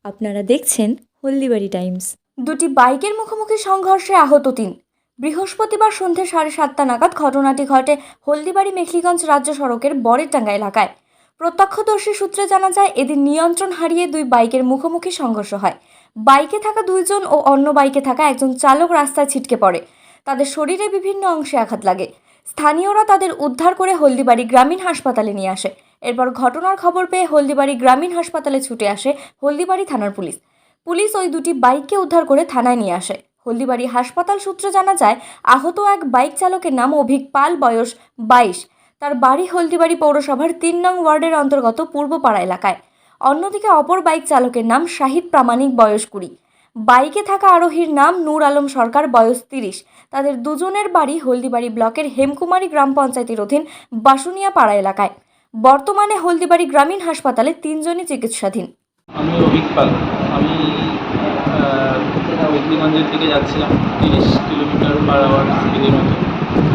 আপনারা দেখছেন হলদিবাড়ি টাইমস। দুটি বাইকের মুখোমুখি সংঘর্ষে আহত 3। বৃহস্পতিবার সন্ধ্যে 7:30 নাগাদ ঘটনাটি ঘটে হলদিবাড়ি মেখলিগঞ্জ রাজ্য সড়কের বরেরডাঙ্গা এলাকায়। প্রত্যক্ষদর্শী সূত্রে জানা যায়, এদিন নিয়ন্ত্রণ হারিয়ে দুই বাইকের মুখোমুখি সংঘর্ষ হয়। বাইকে থাকা 2 জন ও অন্য বাইকে থাকা একজন চালক রাস্তায় ছিটকে পড়ে। তাদের শরীরে বিভিন্ন অংশে আঘাত লাগে। স্থানীয়রা তাদের উদ্ধার করে হলদিবাড়ি গ্রামীণ হাসপাতালে নিয়ে আসে। এরপর ঘটনার খবর পেয়ে হলদিবাড়ি গ্রামীণ হাসপাতালে ছুটে আসে হলদিবাড়ি থানার পুলিশ। পুলিশ ওই দুটি বাইককে উদ্ধার করে থানায় নিয়ে আসে। হলদিবাড়ি হাসপাতাল সূত্রে জানা যায়, আহত এক বাইক চালকের নাম অভিক পাল, বয়স 22। তার বাড়ি হলদিবাড়ি পৌরসভার 3 নং ওয়ার্ডের অন্তর্গত পূর্বপাড়া এলাকায়। অন্যদিকে অপর বাইক চালকের নাম শাহিদ প্রামাণিক, বয়স 20। বাইকে থাকা আরোহীর নাম নূর আলম সরকার, বয়স 30। তাদের দুজনের বাড়ি হলদিবাড়ি ব্লকের হেমকুমারী গ্রাম পঞ্চায়েতের অধীন বাসুনিয়া পাড়া এলাকায়। বর্তমানে হলদিবাড়ি গ্রামীণ হাসপাতালে 3 জনই চিকিৎসাধীন। আমি অভিক পাল। আমি মেখলিগঞ্জের দিকে যাচ্ছিলাম 30 কিলোমিটার পার আওয়ার স্পিডের মতো।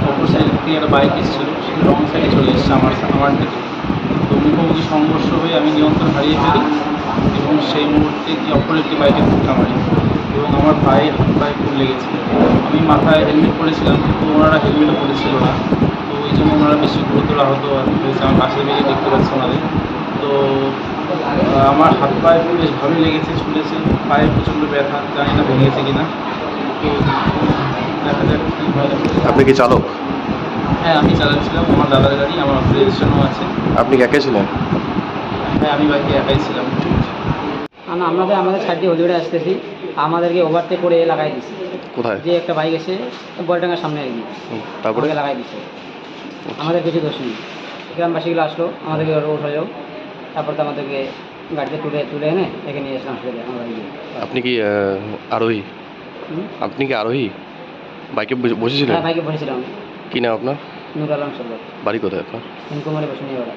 অপর সাইড থেকে একটা বাইক এসেছিল, সে রং সাইডে চলে এসেছে আমার দিকে। তো মুখোমুখি সংঘর্ষ হয়ে আমি নিয়ন্ত্রণ হারিয়ে ফেলি এবং সেই মুহূর্তে অপর একটি বাইকে ধাক্কা মারি এবং আমার পায়ে খুব লেগেছে। আমি মাথায় হেলমেট পরেছিলাম, কিন্তু ওনারা হেলমেটও পরেছিল না। তো ওই জন্য ওনারা বেশি গুরুতর আহত হয়েছে। আমার পাশের দিকে দেখতে পাচ্ছি ওনাদের। তো আমার হাত পায়ে বেশ ভালোই লেগেছে, ছুলেছে, পায়ে প্রচণ্ড ব্যথা, জানি না ভেঙেছে কিনা। তো দেখা যাক কী হয়। আপনি কি চালক? হ্যাঁ, আমি চালাচ্ছিলাম, আমার দাদার গাড়ি, আমার রেজিস্ট্রেশনও আছে। আপনি একাই ছিলেন? হ্যাঁ, আমি বাইকে একাই ছিলাম। আমাদের সাইড দিয়ে হলদিবাড়ি আসতেছি, আমাদেরকে ওভারটেক করে লাগাই দিচ্ছে। কোথায়? যে একটা বাইক এসে বলডাঙ্গার সামনে আর কি, তারপরে লাগাই দিচ্ছে। আমাদের কিছু দোষ নেই। গ্রামবাসীগুলো আসলো, আমাদেরকে উঠালো, তারপর তো আমাদেরকে গাড়িতে তুলে এনে এখানে নিয়ে আসলাম হাসপাতালে। আমরা আপনি কি আরোহী? আপনি কি আরোহী? বাইকে বসেছিলেন? হ্যাঁ, বাইকে বসেছিলাম। কি নাম আপনার? নূর আলম সরকার। বাড়ি কোথায় আপনার? হেমকুমারী বাসুনিয়া পাড়া।